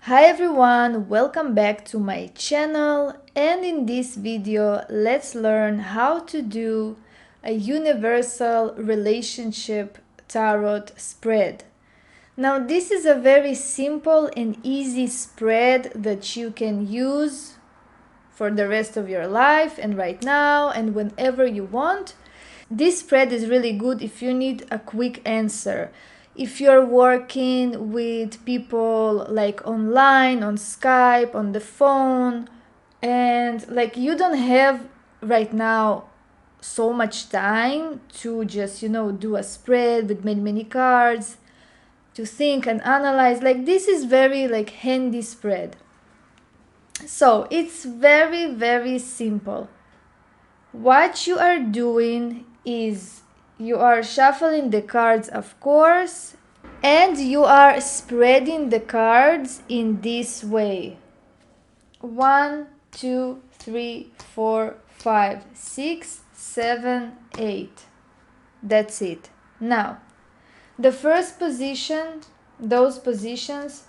Hi everyone, welcome back to my channel, and in this video let's learn how to do a universal relationship tarot spread. Now this is a very simple and easy spread that you can use for the rest of your life and right now and whenever you want. This spread is really good if you need a quick answer. If you're working with people like online, on Skype, on the phone, and like you don't have right now so much time to just, do a spread with many cards, to think and analyze. Like this is very like handy spread. So it's very simple. What you are doing is you are shuffling the cards, of course, and you are spreading the cards in this way. 1, 2, 3, 4, 5, 6, 7, 8. That's it. Now, the first position, those positions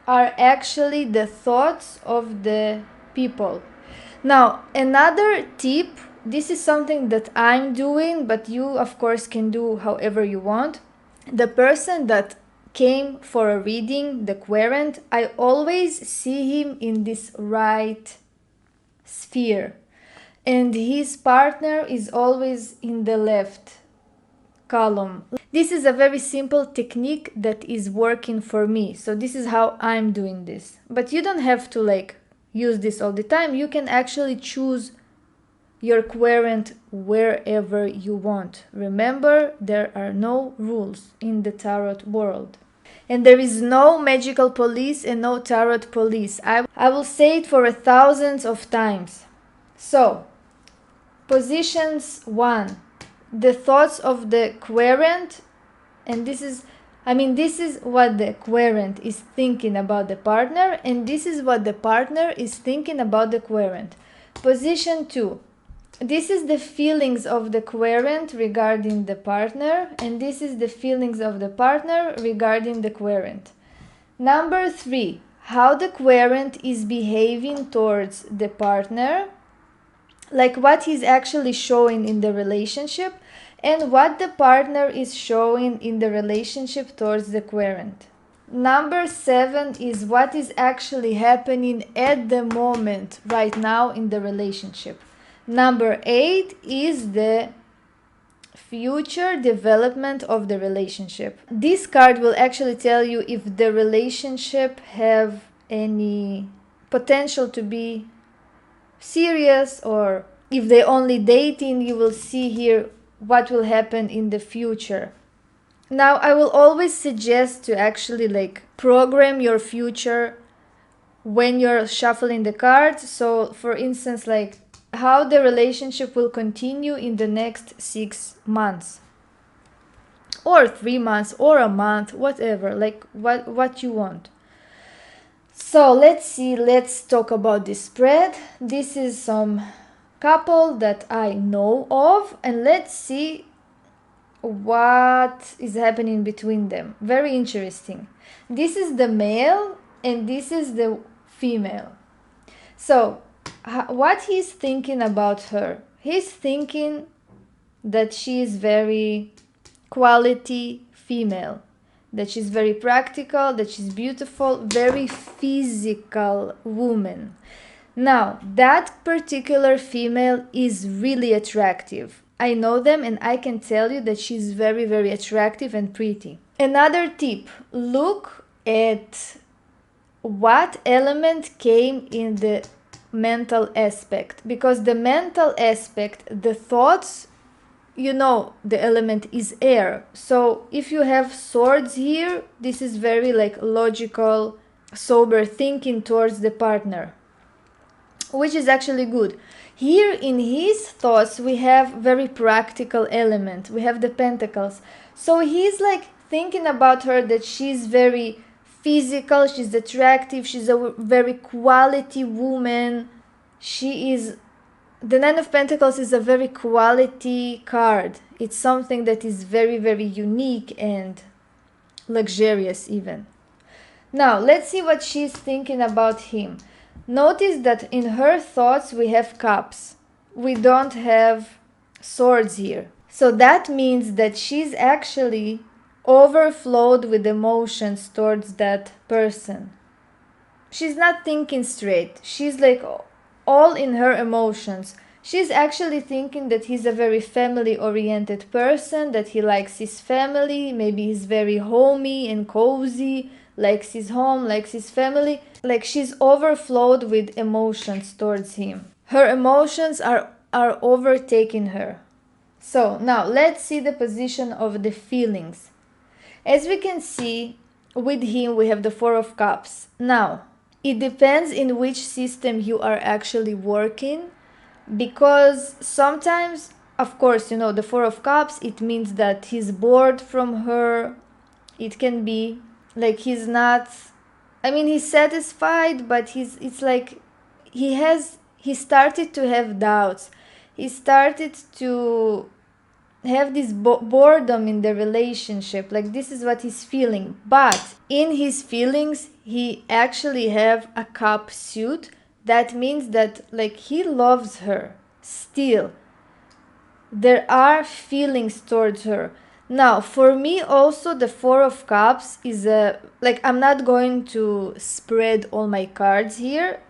are actually the thoughts of the people. Now, another tip, this is something that I'm doing, but you of course can do however you want. The person that came for a reading, the querent, I always see him in this right sphere, and his partner is always in the left column. This is a very simple technique that is working for me, so this is how I'm doing this. But you don't have to use this all the time. You can actually choose your querent wherever you want. Remember, there are no rules in the tarot world. And there is no magical police and no tarot police. I will say it for 1,000 of times. So, positions 1. The thoughts of the querent, and this is what the querent is thinking about the partner, and this is what the partner is thinking about the querent. Position 2. This is the feelings of the querent regarding the partner, and this is the feelings of the partner regarding the querent. Number 3. How the querent is behaving towards the partner, like what he's actually showing in the relationship, and what the partner is showing in the relationship towards the querent. Number 7 is what is actually happening at the moment right now in the relationship. Number 8 is the future development of the relationship. This card will actually tell you if the relationship have any potential to be serious, or if they only dating. You will see here what will happen in the future. Now, I will always suggest to actually program your future when you're shuffling the cards. So for instance, how the relationship will continue in the next 6 months or 3 months or a month, whatever, what you want. So let's talk about this spread. This is some couple that I know of, and let's see what is happening between them. Very interesting. This is the male and this is the female. So what he's thinking about her, he's thinking that she is very quality female, that she's very practical, that she's beautiful, very physical woman. Now, that particular female is really attractive. I know them and I can tell you that she's very attractive and pretty. Another tip, look at what element came in the mental aspect, because the mental aspect, the thoughts, the element is air. So if you have swords here, this is very logical, sober thinking towards the partner, which is actually good. Here in his thoughts we have very practical element. We have the pentacles. So he's thinking about her, that she's very physical, she's attractive, she's a very quality woman. The Nine of Pentacles is a very quality card. It's something that is very unique and luxurious even. Now, let's see what she's thinking about him. Notice that in her thoughts we have cups. We don't have swords here. So that means that she's actually overflowed with emotions towards that person. She's not thinking straight. She's like all in her emotions. She's actually thinking that he's a very family-oriented person, that he likes his family, maybe he's very homey and cozy, likes his home, likes his family. Like she's overflowed with emotions towards him. Her emotions are overtaking her. So now let's see the position of the feelings. As we can see, with him we have the Four of Cups. Now, it depends in which system you are actually working, because sometimes, of course, you know, the Four of Cups, it means that he's bored from her. It can be like he's not, I mean, he's satisfied, but it's like he started to have doubts. He started to have this boredom in the relationship. Like this is what he's feeling, but in his feelings he actually have a cup suit. That means that like he loves her still. There are feelings towards her. Now for me also the Four of Cups is a, like, I'm not going to spread all my cards here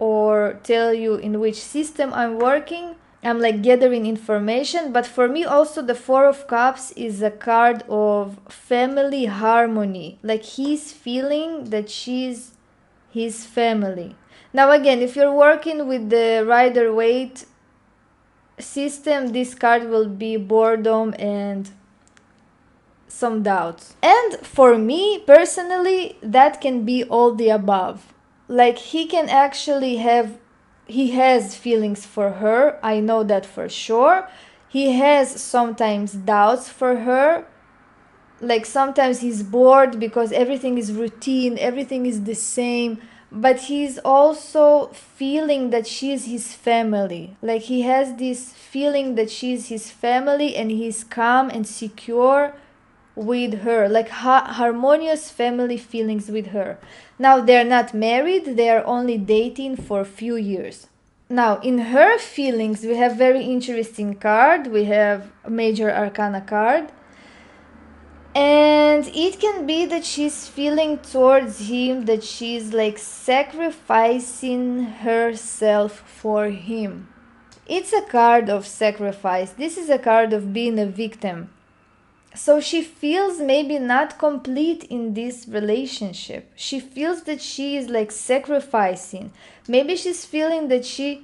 or tell you in which system I'm working. I'm like gathering information, but for me also the Four of Cups is a card of family harmony. Like he's feeling that she's his family. Now again, if you're working with the Rider-Waite system, this card will be boredom and some doubts. And for me personally, that can be all the above. Like he can actually have, he has feelings for her, I know that for sure. He has sometimes doubts for her, like sometimes he's bored because everything is routine, everything is the same, but he's also feeling that she's his family. Like he has this feeling that she's his family and he's calm and secure with her, like harmonious family feelings with her. Now they're not married, they are only dating for a few years. Now in her feelings we have very interesting card. We have a Major Arcana card, and it can be that she's feeling towards him that she's like sacrificing herself for him. It's a card of sacrifice. This is a card of being a victim. So she feels maybe not complete in this relationship. She feels that she is like sacrificing. Maybe she's feeling that she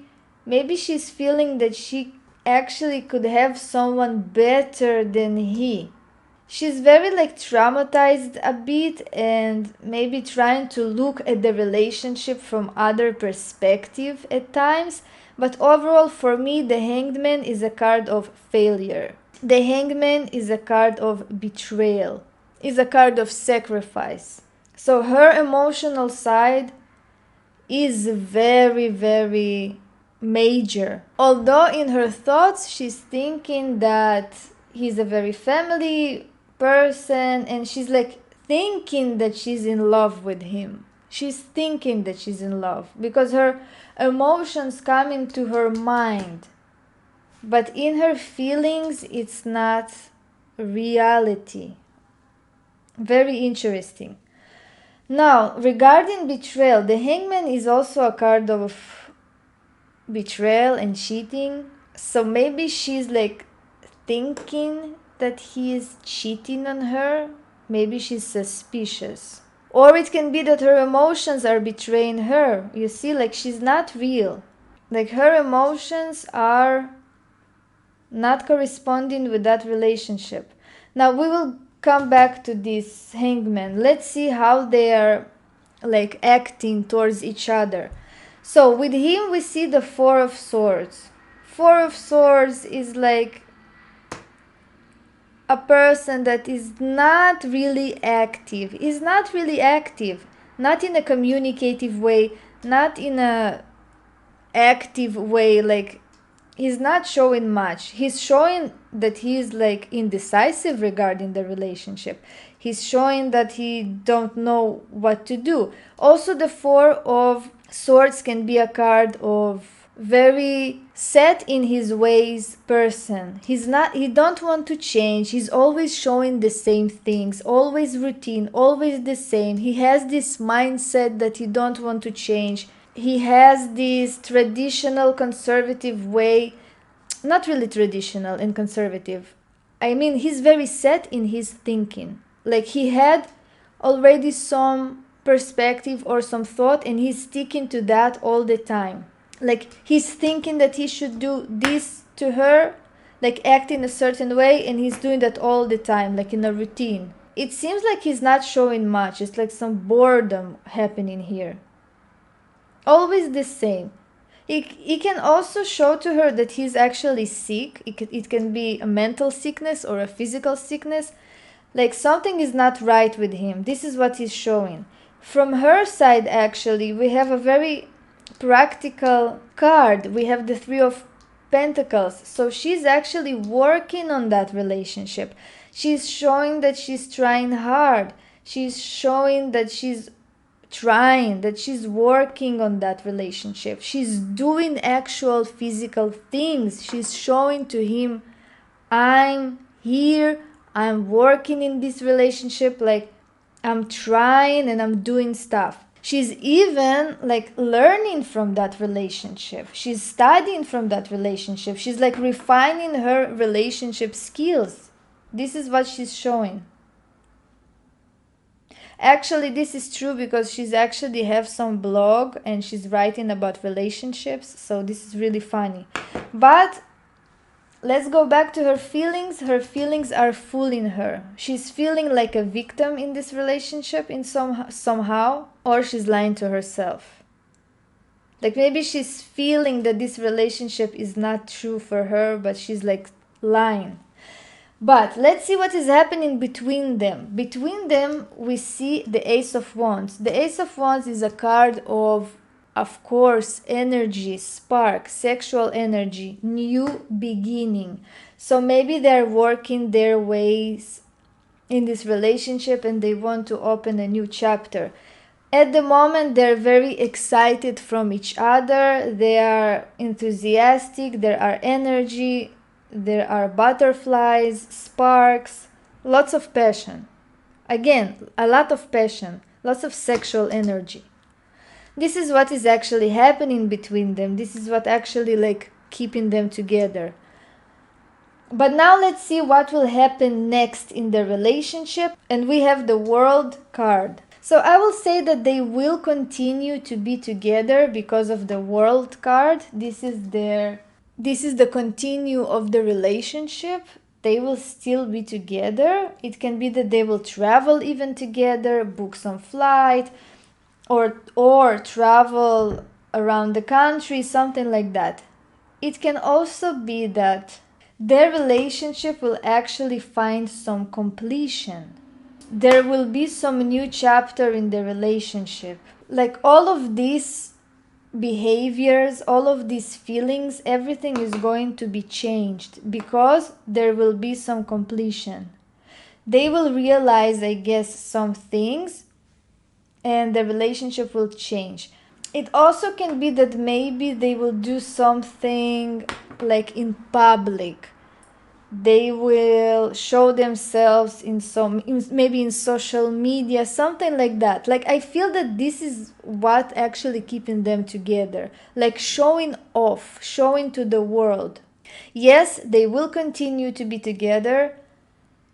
actually could have someone better than he. She's very like traumatized a bit and maybe trying to look at the relationship from other perspective at times. But overall for me the Hangman is a card of failure. The Hangman is a card of betrayal, is a card of sacrifice. So her emotional side is very, very major. Although in her thoughts she's thinking that he's a very family person and she's like thinking that she's in love with him. She's thinking that she's in love because her emotions come into her mind. But in her feelings, it's not reality. Very interesting. Now, regarding betrayal, the Hangman is also a card of betrayal and cheating. So maybe she's like thinking that he is cheating on her. Maybe she's suspicious. Or it can be that her emotions are betraying her. You see, like she's not real. Like her emotions are not corresponding with that relationship. Now we will come back to this Hangman. Let's see how they are like acting towards each other. So with him we see the Four of Swords. Four of Swords is like a person that is not really active. Is not really active. Not in a communicative way, not in a active way, like he's not showing much. He's showing that he's like indecisive regarding the relationship. He's showing that he don't know what to do. Also, the Four of Swords can be a card of very set in his ways person. He don't want to change. He's always showing the same things, always routine, always the same. He has this mindset that he don't want to change. He has this traditional conservative way, not really traditional and conservative. I mean, he's very set in his thinking. Like he had already some perspective or some thought and he's sticking to that all the time. Like he's thinking that he should do this to her, like act in a certain way, and he's doing that all the time, like in a routine. It seems like he's not showing much. It's like some boredom happening here. Always the same. He can also show to her that he's actually sick. It can be a mental sickness or a physical sickness. Like something is not right with him. This is what he's showing. From her side, actually, we have a very practical card. We have the Three of Pentacles. So she's actually working on that relationship. She's showing that she's trying hard. She's showing that she's trying, that she's working on that relationship. She's doing actual physical things. She's showing to him, I'm here, I'm working in this relationship, like I'm trying and I'm doing stuff. She's even like learning from that relationship. She's studying from that relationship. She's like refining her relationship skills. This is what she's showing. Actually, this is true because she's actually have some blog and she's writing about relationships. So this is really funny. But let's go back to her feelings. Her feelings are fooling her. She's feeling like a victim in this relationship in somehow, or she's lying to herself. Like maybe she's feeling that this relationship is not true for her, but she's like lying. But let's see what is happening between them. Between them, we see the Ace of Wands. The Ace of Wands is a card of course, energy, spark, sexual energy, new beginning. So maybe they're working their ways in this relationship and they want to open a new chapter. At the moment, they're very excited from each other. They are enthusiastic. There are energy. There are butterflies, sparks, lots of passion. Again, a lot of passion, lots of sexual energy. This is what is actually happening between them. This is what actually like keeping them together. But now let's see what will happen next in the relationship. And we have the World card. So I will say that they will continue to be together because of the World card. This is the continue of the relationship. They will still be together. It can be that they will travel even together, book some flight, or travel around the country, something like that. It can also be that their relationship will actually find some completion. There will be some new chapter in the relationship. Like all of these behaviors, all of these feelings, everything is going to be changed because there will be some completion. They will realize, I guess, some things and the relationship will change. It also can be that maybe they will do something like in public. They will show themselves maybe in social media, something like that. Like I feel that this is what actually keeping them together, like showing off, showing to the world. Yes, they will continue to be together.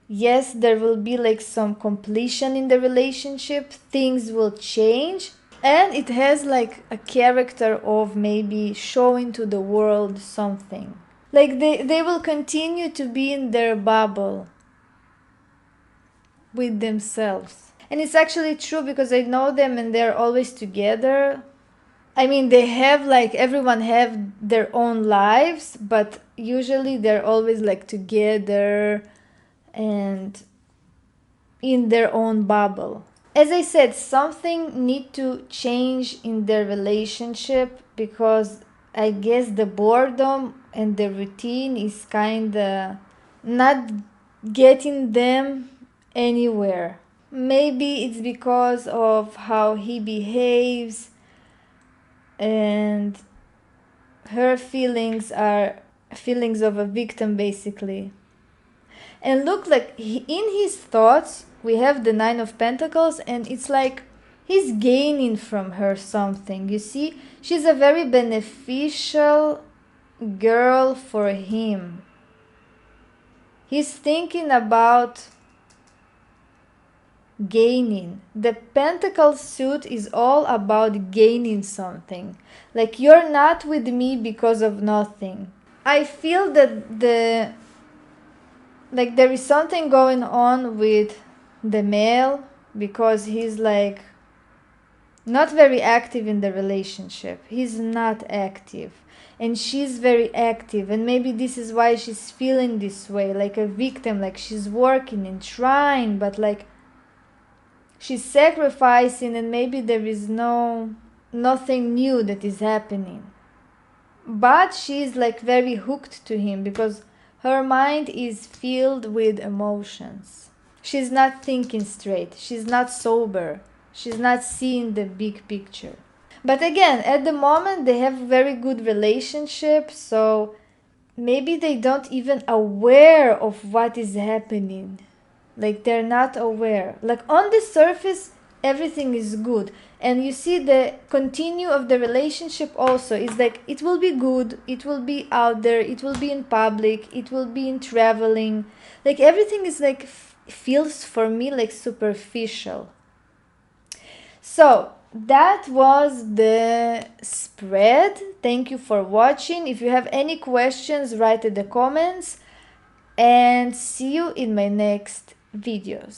Yes, there will be like some completion in the relationship. Things will change. And it has like a character of maybe showing to the world something. Like they will continue to be in their bubble with themselves. And it's actually true because I know them and they're always together. I mean, they have like, everyone have their own lives, but usually they're always like together and in their own bubble. As I said, something need to change in their relationship because I guess the boredom and the routine is kind of not getting them anywhere. Maybe it's because of how he behaves, and her feelings are feelings of a victim basically. And look, like in his thoughts we have the Nine of Pentacles, and it's like he's gaining from her something. You see, she's a very beneficial girl for him. He's thinking about gaining. The Pentacle suit is all about gaining something. Like, you're not with me because of nothing. I feel that there is something going on with the male, because he's like not very active in the relationship. He's not active, and she's very active, and maybe this is why she's feeling this way, like a victim, like she's working and trying, but like she's sacrificing, and maybe there is nothing new that is happening. But she's like very hooked to him because her mind is filled with emotions. She's not thinking straight. She's not sober. She's not seeing the big picture. But again, at the moment they have a very good relationship, so maybe they don't even aware of what is happening. Like, they're not aware. Like, on the surface everything is good, and you see the continue of the relationship also is like it will be good, it will be out there, it will be in public, it will be in traveling. Like, everything is like feels for me like superficial. So that was the spread. Thank you for watching. If you have any questions, write in the comments, and see you in my next videos.